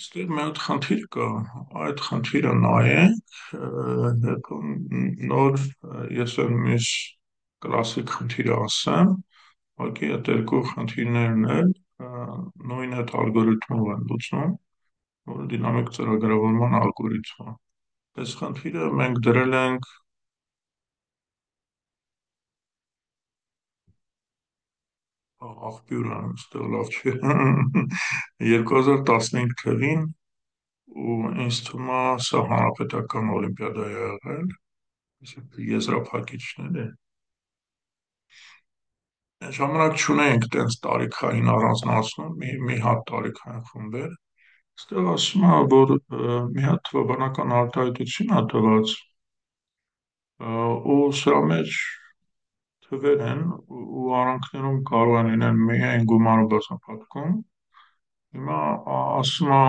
Ստեղ մի հատ խնդիր կա, այդ խնդիրը նայենք, հետո նոր ես էլ մյուս կլասիկ խնդիրը ասեմ, ուղղակի այդ երկու խնդիրներն էլ նույն այդ ալգորիթմով են լուծում, որը դինամիկ ծրագրավորման ալգորիթմ է։ Այս խնդիրը մենք դրել ենք աղբյուրը, այստեղ լավ չէ, 2015 թվականին ու ինձ թվում է սա հանրապետական օլիմպիադա է եղել, եզրափակիչներ է։ Այն ժամանակ չունեինք տենց տարիքային առանձնացնում, մի հատ տարիքային խմբեր։ Այստեղ ասում է, որ մի հատ թվաբանական արտահայտություն է տված, ու սրա մեջ թվեր են ու արանքներում կարող են լինել միայն գումարը բացափակում։ Հիմա ասում է,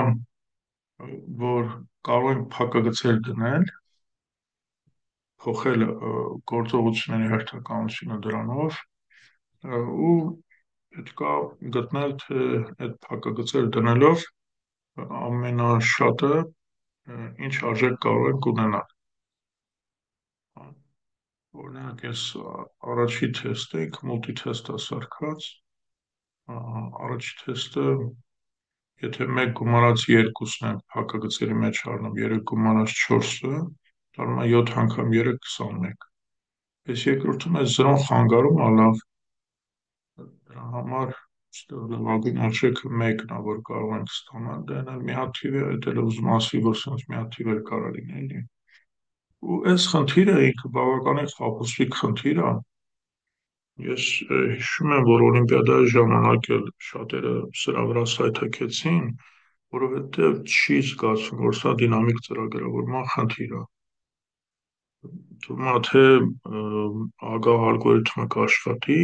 որ կարող ենք փակագծեր դնել, փոխել գործողությունների հերթականությունը դրանով ու պետքա գտնել, թե այդ փակագծեր դնելով ամենաշատը ինչ արժեք կարող ենք ունենալ։ Օրինակ, ես առաջի թեստը, ինքը մուլտի թեստ է սարքած, առաջի թեստը, եթե մեկ գումարած երկուսն են փակագծերի մեջ առնում, 3 գումարած 4-ը, դառնում է 7 անգամ 3 21։ Ես երկրորդում այս 0-ն խանգարում ա լավ, դրա համար լավագույն արժեքը մեկն է, որ կարող ենք ստանալ, դա էլ մի հատ թիվ է, դա էլ ուզում ասի, որ սենց մի հատ թիվ էլ կարող լինի, էլի։ Ու այս խնդիրը ինքը բավականին խաբուսիկ խնդիր է։ Ես հիշում եմ, որ օլիմպիադայի ժամանակ էլ շատերը սրա վրա սայթաքեցին, որովհետև չի զգացվում, որ սա դինամիկ ծրագրավորման խնդիր է։ Թվում է, թե ագահ ալգորիթմը կաշխատի,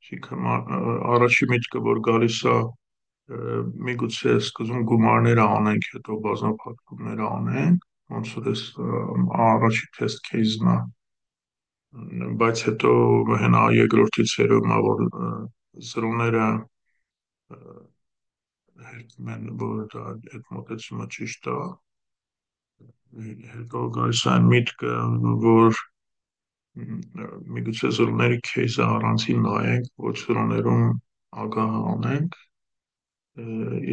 այսինքն առաջի միտքը, որ գալիս է, միգուցե սկզբում գումարները անենք, հետո բազմապատկումները անենք, ոնց որ այս առաջի թեստ քեյզն է, բայց հետո հենա երկրորդից երևում է, որ զրոները հերկում են, որ այդ մոտեցումը ճիշտ է, հետո գալիս է այն միտքը, որ միգուցե զրոների քեյզը առանձին նայենք, ոչ զրոներում ագահ անենք,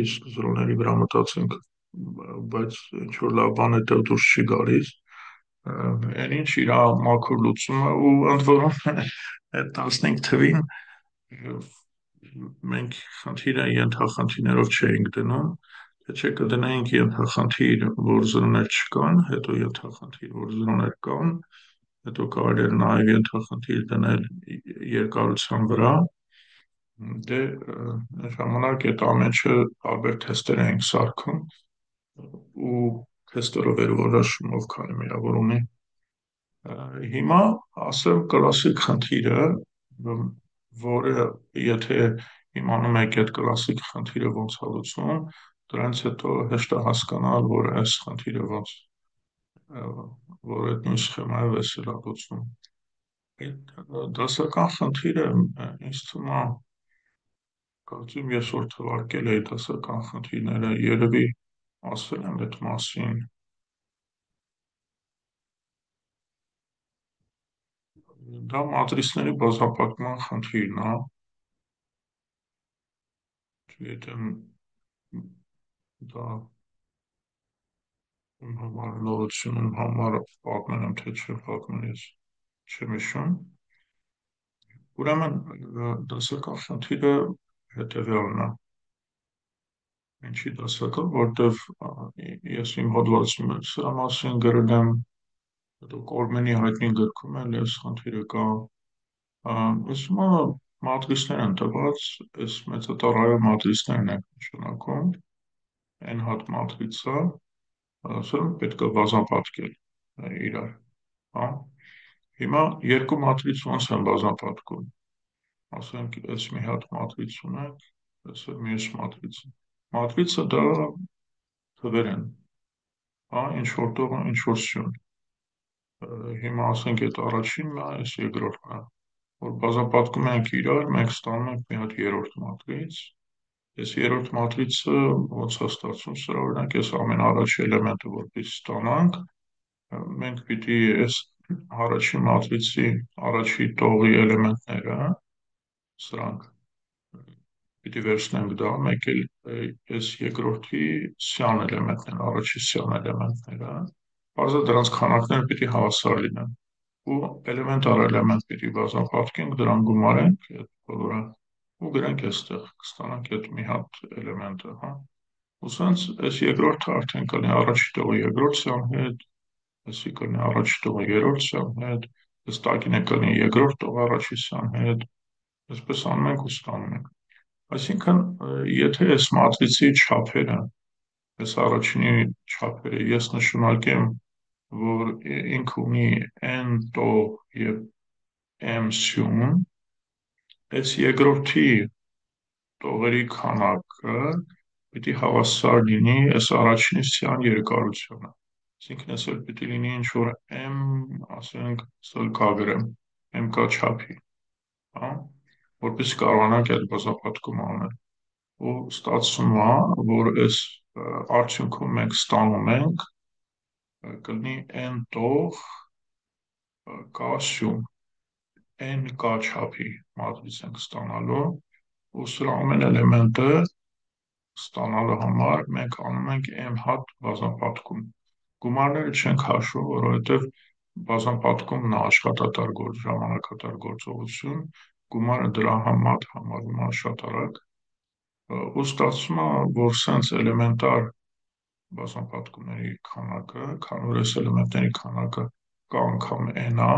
իսկ զրոների վրա մտածենք, բայց ինչ որ լավ բան է դուրս չի գալիս, այն ինչ իր մաքուր լուծումը ու ընդ որում այդ 15 թվին մենք խնդիրը ենթախնդիրներով չէինք դնում, թե չէ կդնեինք ենթախնդիր, որ զրոներ չկան, հետո ենթախնդիր, որ զրոներ կան, հետո կարելի էր նաև ենթախնդիր դնել երկարության վրա, դե ժամանակ այդ ամենը տարբեր թեստեր էինք սարքում ու թեստերով էր որոշում ով քանի միավոր ունի։ Հիմա ասեմ կլասիկ խնդիրը, որը եթե իմանում եք այդ կլասիկ խնդիրը ոնց է լուծվում, դրանից հետո հեշտ է հասկանալ, որ այս խնդիրը ոնց, որ այդ նույն սխեմայով էս էլ է լուծվում։ Այդ դասական խնդիրը ինձ թվում է, կարծում ես որ թվարկել էի դասական խնդիրները, երևի ասել եմ այդ մասին, դա մատրիցների բազմապատկման խնդիրն է, եթե դա իմ համար նորություն, իմ համար պատմել եմ, թե չեմ պատմել, ես չեմ հիշում։ Ուրեմն դասական խնդիրը հետևյալն է, ինչի դասական, որտեվ ես իմ հոդվածում սրա մասին գրել եմ, հետո Կորմենի հայտնի գրքում էլ այս խնդիրը կա, ուսումը մատրիցներ են տված, այս մեծատառայող մատրիցներն են նշանակում, n հատ մատրիցա, սրանք պետք է բազմապատկել իրար, հա։ Հիմա երկու մատրից ոնց են բազմապատկում, ասենք այս մի հատ մատրից ունենք, այս է մյուս մատրիցը, մատրիցը դա թվեր են, հա, ինչ որ տող, ինչ որ սյուն, հիմա ասենք այդ առաջինն է, այս երկրորդն է, որ բազմապատկում ենք իրար, մենք ստանում ենք մի հատ երրորդ մատրից, Այս երրորդ մատրիցը ոնց է ստացվում, սրա օրինակ այս ամենաառաջի էլեմենտը որպես ստանանք, մենք պիտի այս առաջին մատրիցի առաջի տողի էլեմենտները, սրանք պիտի վերցնենք դա, մեկ էլ այս երկրորդի սյան էլեմենտները, առաջի սյան էլեմենտները, բարձր դրանց քանակները պիտի հավասար լինեն ու էլեմենտ առ էլեմենտ պիտի բազմապատկենք, դրան գումարենք այդ բոլորը ու գրենք այստեղ, կստանանք այդ մի հատ էլեմենտը, հա։ Ու սենց այս երկրորդը արդեն կլինի առաջի տողը երկրորդ սյան հետ, այսի կլինի առաջի տողը երրորդ սյան հետ, այս տակինը կլինի երկրորդ տողը առաջի սյան հետ, այսպես անում ենք ու ստանում ենք։ Այսինքն, եթե այս մատրիցի չափերը, այս առաջինի չափերը ես նշանակեմ, որ ինքը ունի n տող եւ m սյուն, այս երկրորդի տողերի քանակը պիտի հավասար լինի այս առաջինի սյան երկարությանը։ Այսինքն, այս էլ պիտի լինի ինչ որ m, ասենք, սա կագրեմ, m կա չափի, հա, որպես կարողանանք այդ բազմապատկումը անել։ Ու ստացվում է, որ այս արդյունքում մենք ստանում ենք կլինի n տող k սյուն, n k չափի մատրից ենք ստանալու ու սրա ամեն էլեմենտը ստանալու համար մենք անում ենք m հատ բազմապատկում։ Գումարները չենք հաշվում, որովհետև բազմապատկումն է աշխատատար ժամանակատար գործողություն, գումարը դրա համար համարվում է շատ արագ ու ստացվում է, որ սենց էլեմենտար բազմապատկումների քանակը, քանի որ այս էլեմենտների քանակը կա անգամ n-ա,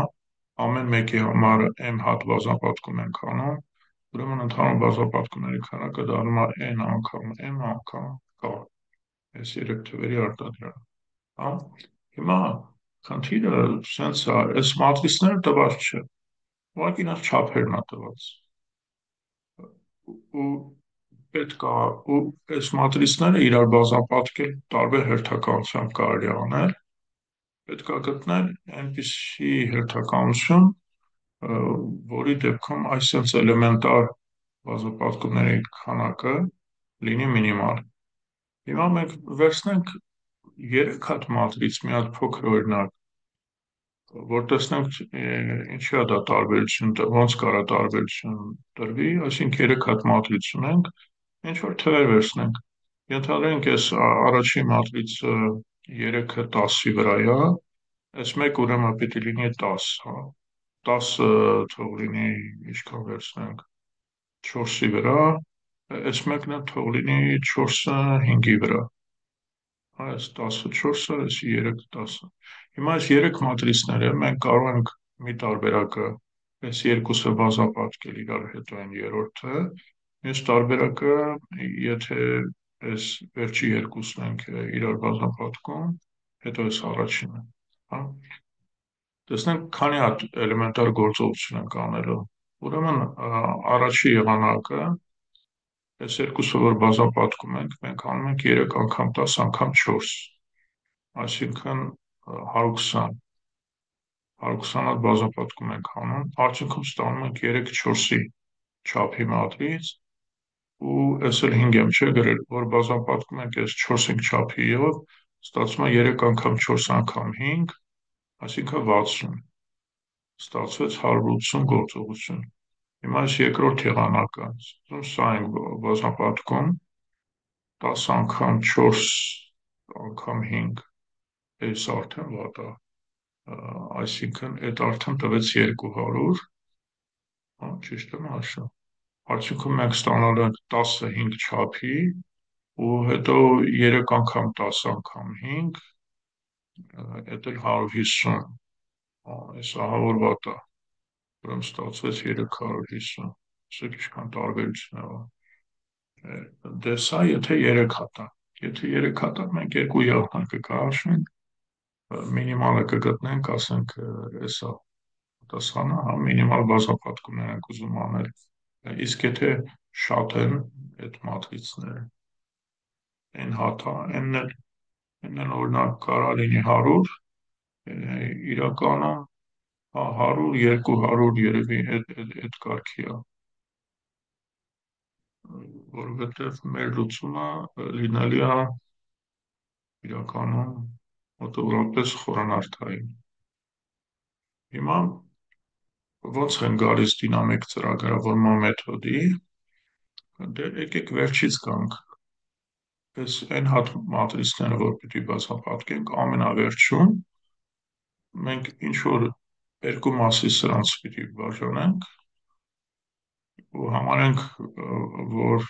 ամեն մեկի համար m հատ բազմապատկում ենք անում, ուրեմն ընդհանուր բազմապատկումների քանակը դառնում է n անգամ m անգամ k, այս երեք թվերի արտադրյալ, հա։ Հիմա խնդիրը սենց է, այս մատրիցները տված չէ, ուղղակի իրաց չափերն է տված ու պետք է ու այս մատրիցները իրար բազմապատկել տարբեր հերթականությամբ կարելի է անել, պետք է գտնել այնպիսի հերթականություն, որի դեպքում այսպես էլեմենտար բազմապատկումների քանակը լինի մինիմալ։ Հիմա մենք վերցնենք երեք հատ մատրից մի հատ փոքր օրինակ, որ տեսնենք ինչի է դա տարբերություն, ոնց կարա տարբերություն տրվի, այսինքն երեք հատ մատրից ունենք, ինչ որ թվեր վերցնենք։ Ենթադրենք այս առաջին մատրիցը 3-ը 10-ի վրա է, այս մեկ ուրեմն պիտի լինի 10, հա։ 10-ը թող լինի, ինչքան վերցնենք, 4-ի վրա, այս մեկն է թող լինի 4-ը 5-ի վրա, այս 10-ը 4-ը, այս 3-ը 10-ը։ Հիմա այս երեք մատրիցները մենք կարող ենք մի տարբերակը, այս երկուսը բազմապատկել իրար հետո այն երրորդը, մյուս տարբերակը, եթե այս վերջի երկուսն ենք իրար բազմապատկում, հետո այս առաջինը, հա։ Տեսնենք քանի հատ էլեմենտար գործողություն ենք անելու։ Ուրեմն առաջի եղանակը, այս երկուսը որ բազմապատկում ենք, մենք անում ենք 3 անգամ 10 անգամ 4, այսինքն 120, 120 հատ բազմապատկում ենք անում, արդյունքում ստանում ենք 3-4-ի չափի մատրից ու այս էլ 5 եմ չէ գրել, որ բազմապատկում ենք այս 4-5 չափի եւ ստացվում է 3 անգամ 4 անգամ 5, այսինքն 60, ստացվեց 180 գործողություն։ Հիմա այս երկրորդ եղանակը, սա ենք բազմապատկում, 10 անգամ 4 անգամ 5, այս արդեն վատ է, այսինքն այդ արդեն տվեց 200, հա, ճիշտ եմ հաշվում։ Արդյունքում մենք ստանալու ենք 10-ը 5 չափի ու հետո 3 անգամ 10 անգամ 5, այդ էլ 150, այս ահա որ վատ է, ուրեմն ստացվեց 350, ասեք ինչքան տարբերություն է։ Դե սա եթե 3 հատ է, եթե 3 հատ է, մենք երկու եղանակը կհաշվենք, մինիմալը կգտնենք, ասենք էսա պատասխանը, հա, մինիմալ բազմապատկումներ ենք ուզում անել, իսկ եթե շատ են այդ մատրիցները, n հատ է, n-ն օրինակ կարա լինի 100, իրականը 100, 200 երևի այդ կարգի է, որովհետև մեր լուծումը լինելի է իրականում մոտավորապես խորանարդային։ Հիմա ոնց են գալիս դինամիկ ծրագրավորման մեթոդի, դե եկեք վերջից գանք։ Այս n հատ մատրիցները, որ պիտի բացապատկենք, ամենավերջում մենք ինչ որ երկու մասի սրանց պիտի բաժանենք ու համարենք, որ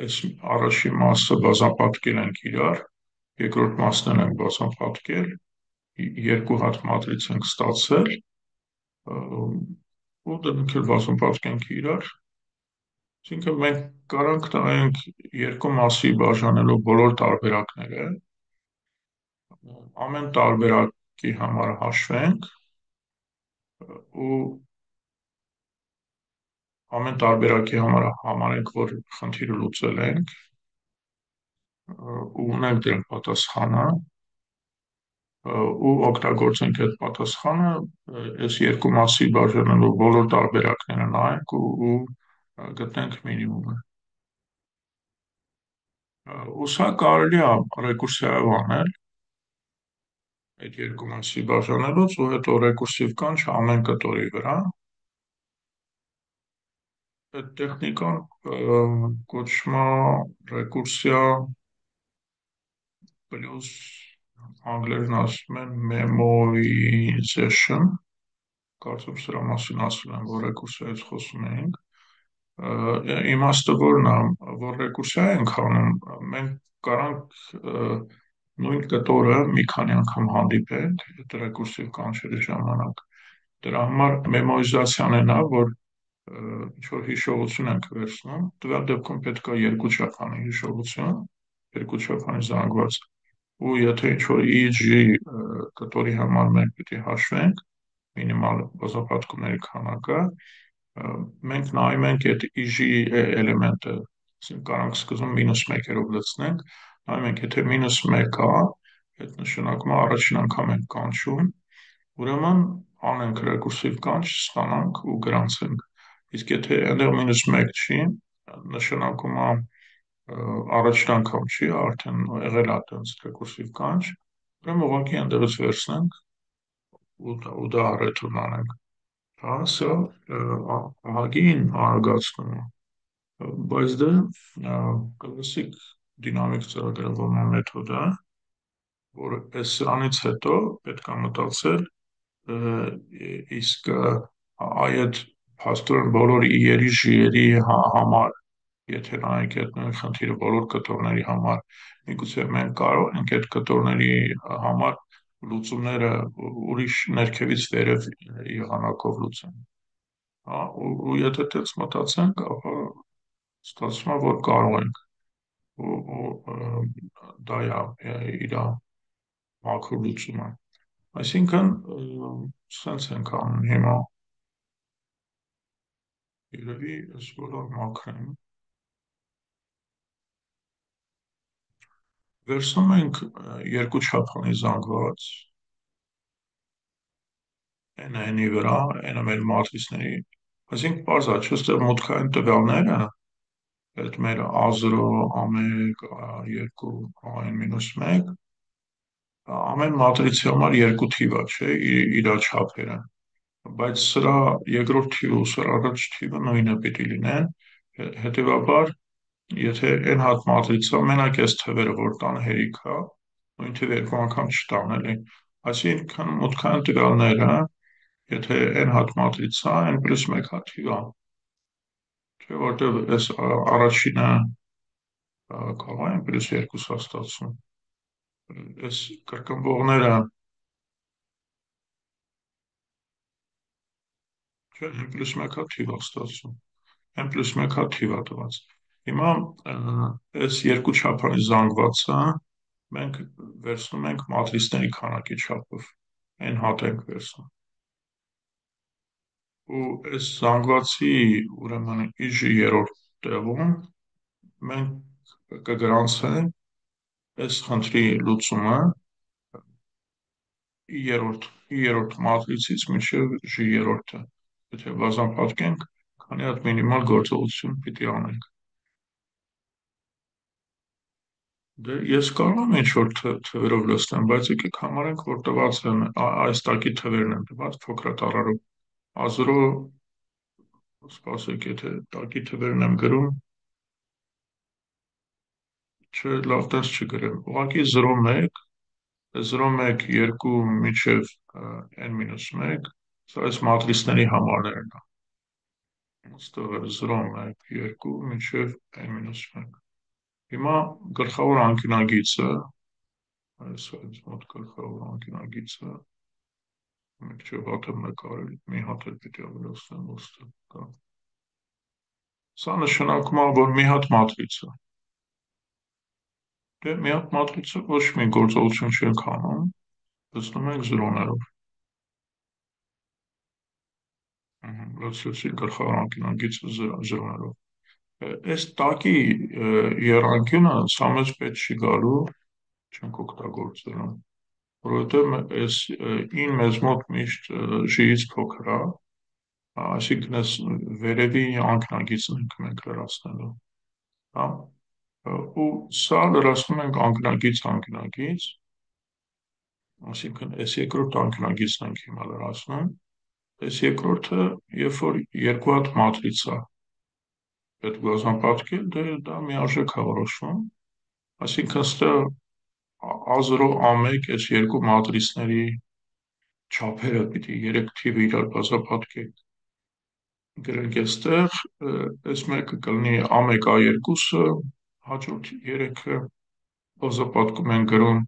այս առաջին մասը բազմապատկել ենք իրար, երկրորդ մասն ենք բազմապատկել, երկու հատ մատրից ենք ստացել, ու դրանք էլ բազմապատկենք իրար, այսինքն մենք կարանք նայենք երկու մասի բաժանելով բոլոր տարբերակները, ամեն տարբերակի համար հաշվենք ու ամեն տարբերակի համար համարենք, որ խնդիրը լուծել ենք, ու ունենք դրանք պատասխանը, ու օգտագործենք այդ պատասխանը, այս երկու մասի բաժանելով բոլոր տարբերակները նայենք ու գտնենք մինիմումը։ Ու սա կարելի է ռեկուրսիայով անել, այդ երկու մասի բաժանելուց ու հետո ռեկուրսիվ կանչ ամեն կտորի վրա։ Այդ տեխնիկան կոչվում է ռեկուրսիա պլյուս անգլերեն ասում են memoization, կարծում սրա մասին ասել եմ, որ ռեկուրսիայից խոսում էինք, իմաստը որն է, որ ռեկուրսիա ենք անում, մենք կարանք նույն կտորը մի քանի անգամ հանդիպենք այդ ռեկուրսիվ կանչերի ժամանակ։ Դրա համար մեմորիզացիան են, որ ինչ որ հիշողություն ենք վերցնում, տվյալ դեպքում պետք է երկու չափանի հիշողություն, երկու չափանի զանգված, ու եթե ինչ որ EG կտորի համար մենք պիտի հաշվենք մինիմալ բազմապատկումների քանակը, մենք նայում ենք այդ EG էլեմենտը, կարանք սկզբում -1-երով լցնենք, նայում ենք, եթե -1 է, այդ նշանակում է առաջին անգամ ենք կանչում, ուրեմն անենք ռեկուրսիվ կանչ, ստանանք ու գրանցենք, իսկ եթե այնտեղ -1 չի, նշանակում է առաջին անգամ չի, արդեն եղել է այդպես ռեկուրսիվ կանչ, ուրեմն ուղղակի այնտեղից վերցնենք ու դա ռեթուրն անենք։ Սա ահագին արագացնում է, բայց դա կլասիկ դինամիկ ծրագրավորման մեթոդ է, որ այս սրանից հետո պետք է մտածել, իսկ այդ փաստորեն բոլոր i-երի, j-երի համար, եթե նայենք այդ նույն խնդիրը բոլոր կտորների համար, միգուցե մենք կարող ենք այդ կտորների համար լուծումները ուրիշ ներքևից վերև եղանակով լուծենք, ու եթե այդպես մտածենք, ապա ստացվում է, որ կարող ենք, ու դա է իր մաքուր լուծումը, այսինքն սենց ենք անում հիմա, երևի այս բոլոր մաքրեն, վերցնում ենք երկու չափանի զանգված, n-ի վրա, n-ը մեր մատրիցների, այսինքն պարզ է, չէ՞, ստեղ մուտքային տվյալները, այդ մեր A0, A1, A2, A-1, ամեն մատրիցի համար երկու թիվ է, չէ, իր չափերը, բայց սրա երկրորդ թիվը ու սրա առաջ թիվը նույնը պիտի լինեն, հետևաբար, եթե n հատ մատրիցա, մենակ այս թվերը, որ տան հերիք է, նույն թիվը երկու անգամ չտան, էլի, այսինքն մուտքային տվյալները, եթե n հատ մատրիցա, n+1 հատ թիվ է, չէ, որտեղ այս առաջինը կարող է n+2 ստացվում, այս կրկնվողները, չէ, n+1 հատ թիվ է ստացվում, n+1 հատ թիվ է տված, հիմա այս երկու չափանի զանգվածը մենք վերցնում ենք մատրիցների քանակի չափով, n հատ ենք վերցնում, ու այս զանգվածի ուրեմն i-երրորդ տեղում մենք կգրանցենք այս խնդրի լուծումը i-երրորդ մատրիցից մինչև j-երրորդը, եթե բազմապատկենք, քանի հատ մինիմալ գործողություն պիտի անենք, Դե ես կարող եմ ինչ-որ թվերով լցնեմ, բայց եկեք համարենք, որ տված են այս տակի թվերն են տված փոքրատառարով։ Ազրո, սպասեք, եթե տակի թվերն եմ գրում, չէ, լավ տես չգրեմ։ Ուղղակի 0,1, 0,1, 2 մինչև n-1, սա այս մատրիսների համարներն են։ Ստեղ է 0,1, 2 մինչև n-1։ Հիմա գլխավոր անկյունագիծը, այս մոտ գլխավոր անկյունագիծը, մեկ չէ հատ եմ նկարել, մի հատ էլ պիտի ավելացնեմ, ոստը կա։ Սա նշանակում է, որ մի հատ մատրիցա։ Դե մի հատ մատրիցը ոչ մի գործողություն չենք անում, լցնում ենք զրոներով։ Լցրեցի գլխավոր անկյունագիծը զրոներով։ Այս տակի եռանկյունը սա մեզ պետք չի գալու, չենք օգտագործելու, որովհետև այս ին մեզ մոտ միշտ ժիից փոքր է, այսինքն այս վերևի անկյունագիծն ենք մենք լրացնելու, հա, ու սա լրացնում ենք անկյունագիծ, այսինքն այս երկրորդ անկյունագիծն ենք հիմա լրացնում, այս երկրորդը, երբ որ երկու հատ մատրիցա պետք բազմապատկել, դե դա միարժեք է որոշվում, այսինքն ստեղ A0 A1 այս երկու մատրիցների չափերը պիտի երեք թիվը իրար բազմապատկել, գրենք այստեղ, այս մեկը կլինի A1 A2-ը, հաջորդ երեքը բազմապատկում են գրում,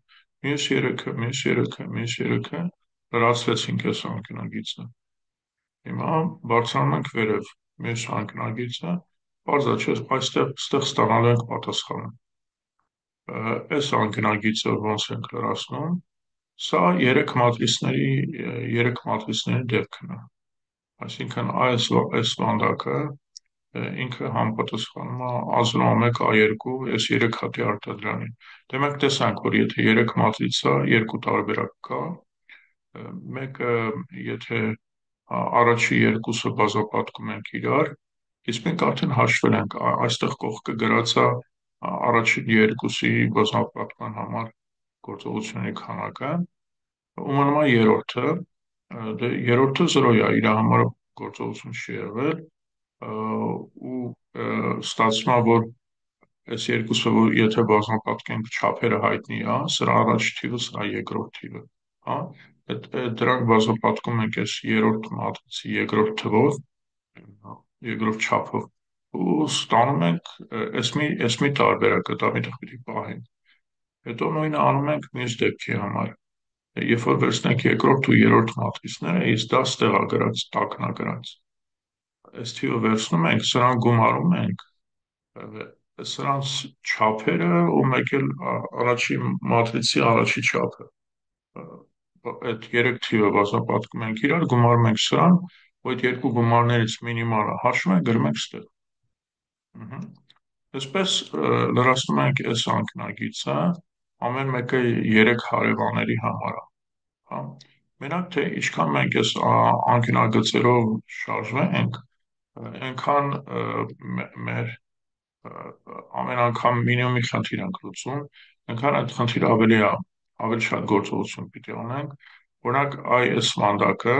մյուս երեքը, լրացրեցինք այս անկյունագիծը։ Հիմա բարձրանում ենք վերև, մյուս անկյունագիծը, պարզ է, չէ, այստեղ ստանալու ենք պատասխանը։ Այս անկյունագիծը ոնց ենք լրացնում, սա երեք մատրիցների դեպքն է, այսինքն այս վանդակը ինքը համապատասխանում է A0 A1 A2 այս երեք հատի արտադրյալին։ Դե մենք տեսանք, որ եթե երեք մատրիցա, երկու տարբերակ կա, մեկը եթե առաջի երկուսը բազմապատկում ենք իրար, իսկ մենք արդեն հաշվել ենք, այստեղ կողքը գրած է առաջին երկուսի բազմապատկման համար գործողությունների քանակը, ու մնում է երրորդը, դե երրորդը 0 է, իր համար գործողություն չի եղել, ու ստացվում է, որ այս երկուսը, որ եթե բազմապատկենք չափերը հայտնի է, սրա առաջ թիվը, սրա երկրորդ թիվը, հա, դրանք բազմապատկում ենք այս երրորդ մատրիցի երկրորդ թվով, երկրորդ չափով, ու ստանում ենք այս մի տարբերակը, դա միտեղ պիտի պահենք։ Հետո նույնը անում ենք մյուս դեպքի համար, երբ որ վերցնենք երկրորդ ու երրորդ մատրիցները, իսկ դա ստեղ է գրած, տակն է գրած, այս թիվը վերցնում ենք, սրան գումարում ենք, սրանց չափերը ու մեկ էլ առաջի մատրիցի առաջի չափը, այդ երեք թիվը բազմապատկում ենք իրար, գումարում ենք սրան, ու այդ երկու գումարներից մինիմալը հաշվում ենք, գրում ենք ստեղ։ Այսպես լրացնում ենք այս անկյունագիծը, ամեն մեկը երեք հարևանների համար է, հա, մենակ թե ինչքան մենք այս անկյունագծերով շարժվենք, այնքան մեր ամեն անգամ մինիմումի խնդիր ենք լուծում, այնքան այդ խնդիրը ավելի շատ գործողություն պիտի անենք, օրինակ այս վանդակը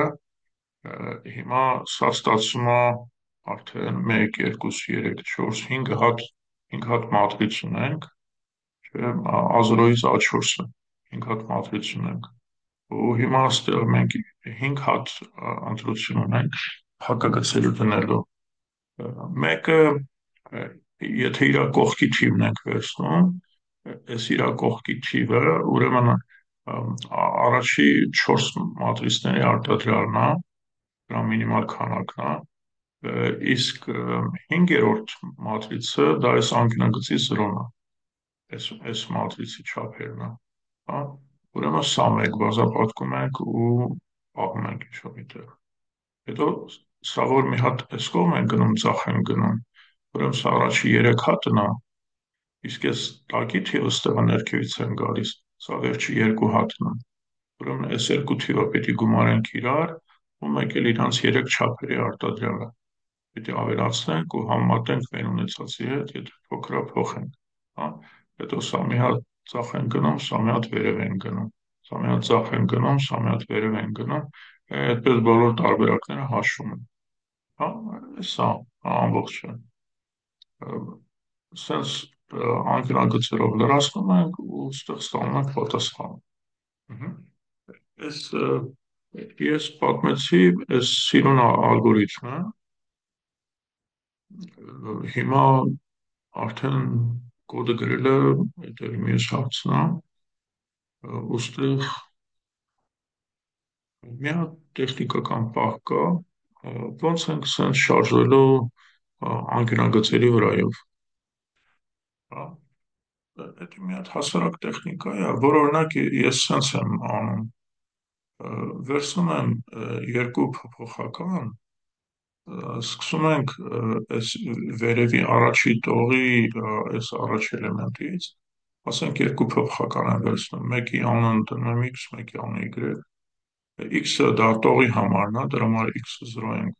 հիմա սա ստացվում է արդեն 1, 2, 3, 4, 5 հատ մատրից ունենք, A0-ից A4-ը 5 հատ մատրից ունենք, ու հիմա ստեղ մենք 5 հատ ընտրություն ունենք փակագծերի դնելու, մեկը եթե իր կողքի թիվն ենք վերցնում, այս իր կողքի թիվը ուրեմն առաջի 4 մատրիցների արտադրյալն է, դրա մինիմալ քանակն է, իսկ 5-րդ մատրիցը դա այս անկյունագծի զրոն է, այս մատրիցի չափերն է, հա, ուրեմն սա մեկ բազմապատկում ենք ու պահում ենք ինչ-որ միտեղ, հետո սա որ մի հատ այս կողմ են գնում, ձախ են գնում, ուրեմն սա առաջի 3 հատն է, իսկ այս տակի թիվը ստեղը ներքևից են գալիս, սա վերջի 2 հատն է, ուրեմն այս երկու թիվը պիտի գումարենք իրար, ու մեկ էլ իրանց 3 չափերի արտադրյալը պիտի ավելացնենք ու համեմատենք մեր ունեցածի հետ, եթե փոքր փոխենք, հա, հետո սա մի հատ ձախ են գնում, սա մի հատ վերև են գնում, սա մի հատ ձախ են գնում, սա մի հատ վերև են գնում, այդպես բոլոր տարբերակները հաշվում են։ Հա, սա ամբողջը։ Սենց անկյունագծերով լրացնում ենք ու ստեղ ստանում ենք պատասխանը։ Մհմ։ Այս ես պատմեցի այս սիրուն ալգորիթմը, հիմա արդեն կոդը գրելը դեռ մյուս հարցն է, ուստեղ մի հատ տեխնիկական պահ կա, ոնց ենք սենց շարժվելու անկյունագծերի վրայով, հա, դա մի հատ հասարակ տեխնիկա է, որ օրինակ ես սենց եմ անում, վերցնում եմ երկու փոփոխական, սկսում ենք այս վերևի առաջի տողի այս առաջ էլեմենտից, ասենք երկու փոփոխական եմ վերցնում, մեկի անուն դնում եմ x, մեկի անուն y, x-ը դա տողի համարն է, դրա համար x-ը 0 ենք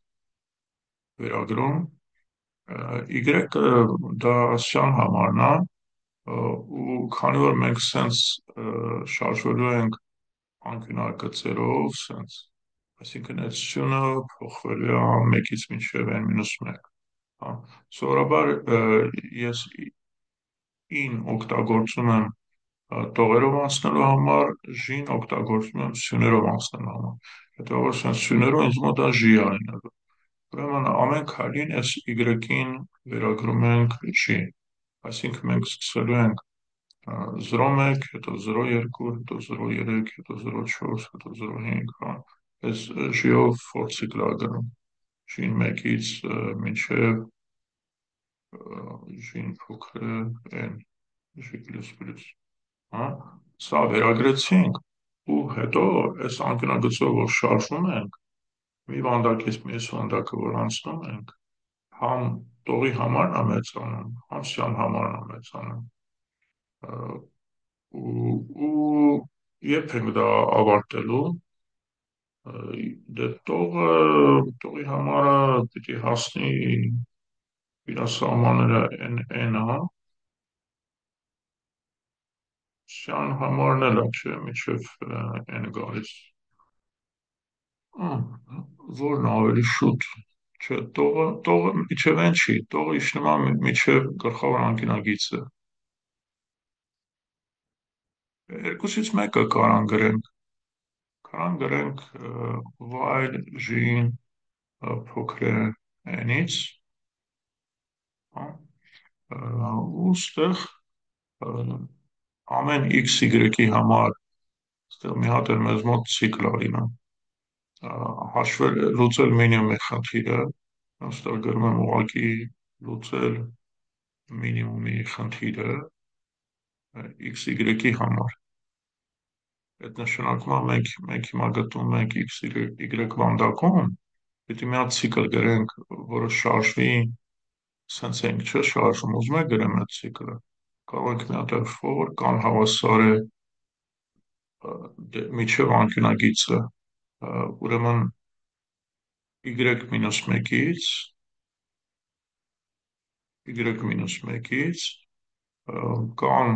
վերագրում, y-ը դա սյան համարն է, ու քանի որ մենք սենց շարժվելու ենք անկյունագծերով, սենց, այսինքն այդ սյունը փոխվելու է մեկից մինչև n-1, հա, սովորաբար ես in օգտագործում եմ տողերով անցնելու համար, ժին օգտագործում եմ սյուներով անցնելու համար, հետո որ սյուներով ինձ մոտ է ժի այնելու, ուրեմն ամեն քայլին այս y-ին վերագրում ենք ժի, այսինքն մենք սկսելու ենք 0-1, հետո 0-2, հետո 0-3, հետո 0-4, հետո 0-5, հա, այս ժիով ֆորցիկլ է գնում, ժին 1-ից մինչև ժին փոքր n, ժի պլյուս, հա, սա վերագրեցինք ու հետո այս անկյունագծով որ շարժվում ենք, մի վանդակից մյուս վանդակը որ անցնում ենք, համ տողի համարն է մեծանում, համ սյան համարն է մեծանում, ու երբ ենք դա ավարտելու, դե տողի համարը պիտի հասնի իր սահմանները n-ը, սյան համարն էլ է, չէ, մինչև n գալիս, որն ավելի շուտ, չէ, տողը մինչև n չի, տողը իջնում է մինչև գլխավոր անկյունագիծը, երկուսից մեկը կարան գրենք while j-ին փոքր է n-ից, հա, ու ստեղ ամեն x y-ի համար ստեղ մի հատ էլ մեզ մոտ ցիկլ արինա, լուծել մինիմումի խնդիրը, ստեղ գրում եմ ուղղակի լուծել մինիմումի խնդիրը x y-ի համար, այդ նշանակում է մենք հիմա գտնում ենք x y վանդակում, պիտի մի հատ ցիկլ գրենք, որը շարժվի, սենց ենք չէ շարժում, ուզում եք գրեմ այդ ցիկլը, կարող ենք մի հատ for կամ հավասար է միջև անկյունագիծը, ուրեմն y-1-ից կամ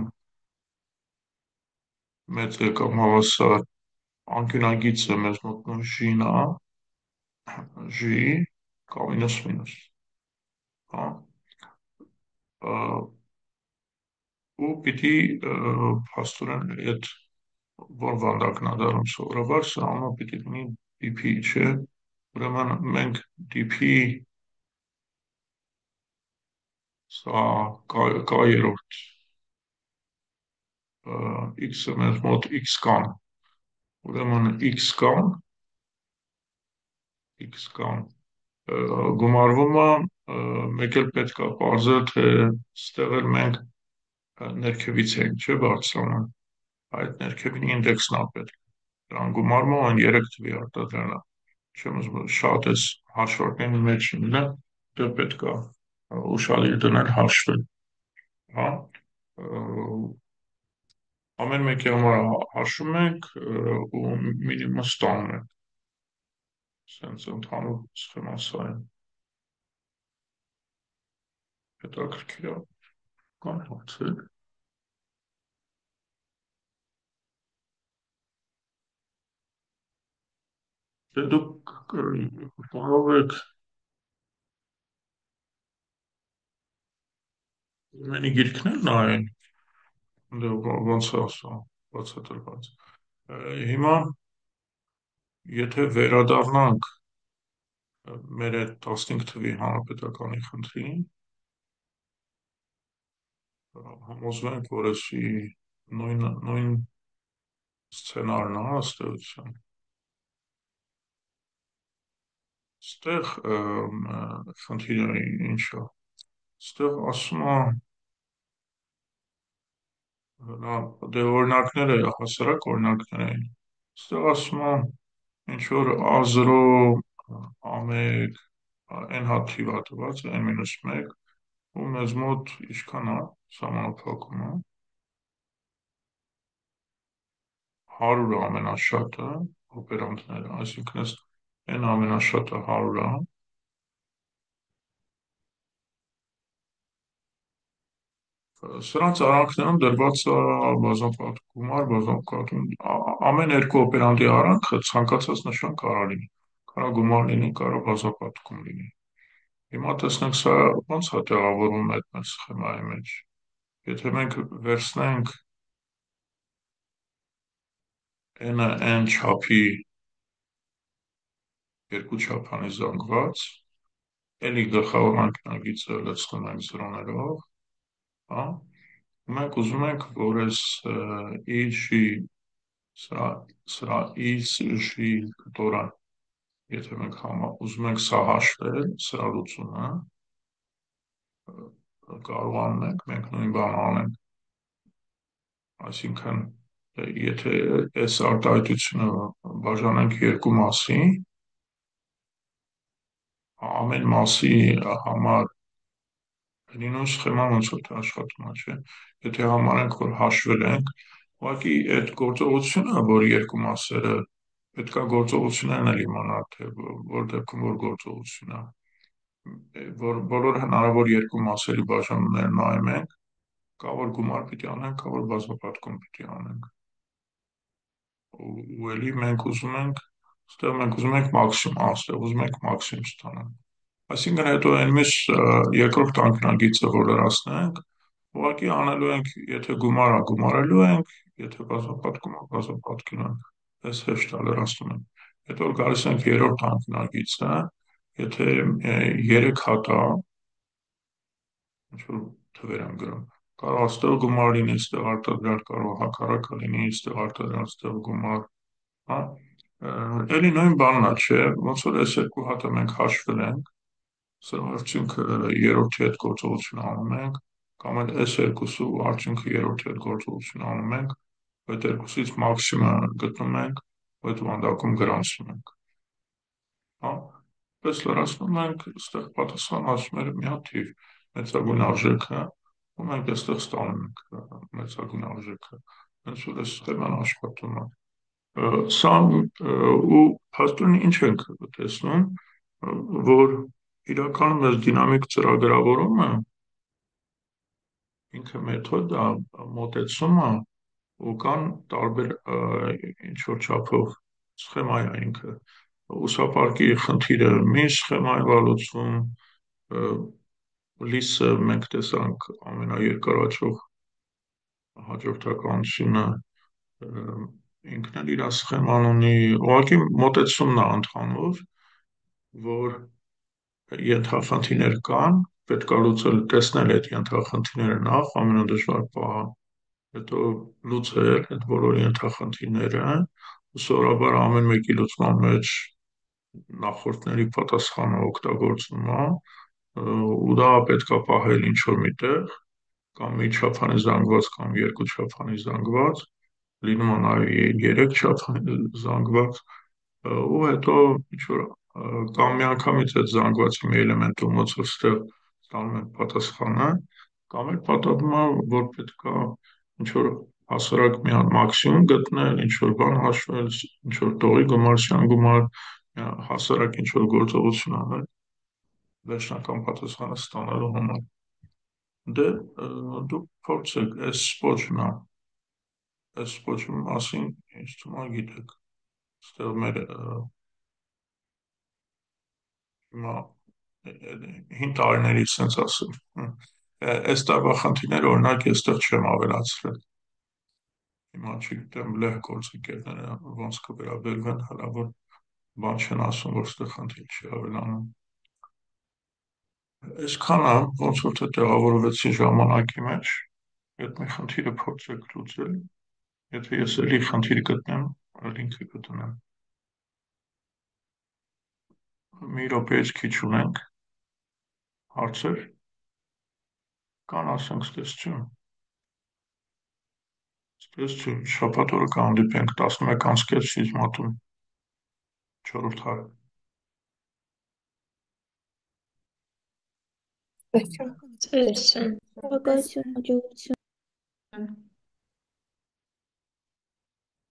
մեծ է կամ հավասար անկյունագիծը մեզ մոտնում ժին է, ժի կամ մինուս, հա, ու պիտի փաստորեն այդ որ վանդակն է դառնում սովորաբար, սա անունը պիտի լինի dp, չէ, ուրեմն մենք dp սա k-երորդ x-ը մեզ մոտ x կան, ուրեմն x կան գումարվում է, մեկ էլ պետք է պարզել, թե ստեղ էլ մենք ներքևից ենք, չէ, բարձրանում, այդ ներքևին ինդեքսն է պետք, դրան գումարվում են 3 թվի արտադրելը, չեմ ուզում շատ էս հաշվարկների մեջ լինել, դե պետք է ուշադիր դնել հաշվել, հա, ամեն մեկի համար հաշվում ենք ու մինիմումը ստանում ենք, սենց ընդհանուր սխեման սա է, հետաքրքիր է, կան հարցեր։ Դե դուք կարող եք մենի գիրքն էլ նայեն, դե ոնց է ասում, ոնց է տրված։ Հիմա եթե վերադառնանք մեր այդ 15 թվի հանրապետականի խնդրին, համոզվենք, որ էսի նույն սցենարն է ըստ էության։ Ստեղ խնդիրը ինչ է։ Ստեղ ասում է, նա դե օրինակները հասարակ օրինակներ էին։ Ստեղ ասում է ինչ որ A0 A1 այն հատ թիվա տված N-1 ու մեզ մոտ ինչքան է սահմանափակումը 100 ամենաշատը օպերանտները, այսինքն այն ամենաշատը 100 է, սրանց արանքներում դրված է բազմապատ գումար, բազմապատում ամեն երկու օպերանտի արանքը ցանկացած նշան կարա լինի, կարա գումար լինի, կարա բազմապատկում լինի։ Հիմա տեսնենք սա ոնց է տեղավորվում այդ մեր սխեմայի մեջ։ Եթե մենք վերցնենք n-ը n չափի երկու չափանի զանգված, էլի գլխավոր անկյունագիծը լցնում ենք զրոներով, հա, մենք ուզում ենք, որ այս i-ի սրա i-ի կտորան, եթե մենք ուզում ենք սա հաշվել, սրա լուծումը, կարողանում ենք մենք նույն բանը անենք, այսինքն եթե այս արտահայտությունը բաժանենք երկու մասի, ամեն մասի համար լինում սխեման ոնց որ աշխատում է, չէ։ Եթե համարենք, որ հաշվել ենք, ուղղակի այդ գործողությունը, որ երկու մասերը պետքա գործողություններն էլ իմանալ, թե որ դեպքում որ գործողություն է, որ բոլոր հնարավոր երկու մասերի բաժանումները նայում ենք, կա որ գումար պիտի անենք, կա որ բազմապատկում պիտի անենք։ Ու էլի մենք ուզում ենք, ստեղ մենք ուզում ենք մաքսիմում, ստեղ ուզում ենք մաքսիմում ստանալ։ Այսինքն հետո այն մյուս երկրորդ անկյունագիծը, որ լրացնենք, ուղղակի անելու ենք, եթե գումար է, գումարելու ենք, եթե բազմապատկում է, բազմապատկում ենք, այս հեշտ է լրացնում ենք։ Հետո որ գալիս ենք երրորդ անկյունագիծը, եթե 3 հատ է, ինչ որ թվեր եմ գրում, կարող է ստեղ գումար լինի, ստեղ արտադրյալ, կարող է հակառակը լինի, ստեղ արտադրյալ, ստեղ գումար, հա, էլի նույն բանն է, չէ, ոնց որ այս երկու հատը մենք հաշվել ենք, սրա արդյունքը երրորդի հետ գործողություն անում ենք, կամ էլ այս երկուսու արդյունքը երրորդի հետ գործողություն անում ենք, այդ երկուսից մաքսիմը գտնում ենք, այդ վանդակում գրանցում ենք, հա, պես լրացնում ենք, ստեղ պատասխան ասում էր մի հատ թիվ, մեծագույն արժեքը, ու մենք այստեղ ստանում ենք մեծագույն արժեքը, հենց որ այս սխեման աշխատում է։ Սա ու փաստորեն ինչ ենք տեսնում, որ իրականում այս դինամիկ ծրագրավորումը ինքը մեթոդ է, մոտեցում է ու կան տարբեր ինչ որ չափով սխեմա է ինքը։ Ուսապարկի խնդիրը մի սխեմայով է լուծվում, լիսը մենք տեսանք ամենաերկարաճող հաջորդականությունը ինքն էլ իր սխեման ունի, ուղղակի մոտեցումն է ընդհանուր, որ ենթախնդիրներ կան, պետք է լուծել, տեսնել այդ ենթախնդիրները նախ, ամենադժվար պահը, հետո լուծել այդ բոլոր ենթախնդիրները, սովորաբար ամեն մեկի լուծման մեջ նախորդների պատասխանը օգտագործվում է, ու դա պետք է պահել ինչ որ միտեղ, կամ մի չափանի զանգված, կամ երկու չափանի զանգված, լինում է նաև 3 չափանի զանգված, ու հետո ինչ որ կամ միանգամից այդ զանգվածի մի էլեմենտում ոնց որ ստեղ ստանում են պատասխանը, կամ էլ պատահում է, որ պետք է ինչ որ հասարակ մի հատ մաքսիմում գտնել, ինչ որ բան հաշվել, ինչ որ տողի գումարության գումար, հասարակ ինչ որ գործողություն անել, վերջնական պատասխանը ստանալու համար։ Դե դուք փորձեք, այս սպոճի մասին ինձ թվում է գիտեք, ստեղ մեր Հիմա հին տարիներից sense ասեմ։ Այս տարվա խնդիրները օրինակ այստեղ չեմ ավելացրել։ Հիմա չգիտեմ լեհ գործընկերները ոնց կվերաբերվեն, հնարավոր բան չեն ասում, որ ստեղ խնդիր չի ավելանում։ Այսքանը ոնց որ թե տեղավորվեցի ժամանակի մեջ, այդ մի խնդիրը փորձեք լուծել, եթե ես էլի խնդիր գտնեմ, լինքը կդնեմ։ Մի րոպեից քիչ ունենք, հարցեր, կան ասենք ստեսություն, ստեսություն, շաբաթ օրը կհանդիպենք 11:30 շիզմատում, 4-րդ հարկ։ Տեսություն։ Շնորհակալություն, հաջողություն։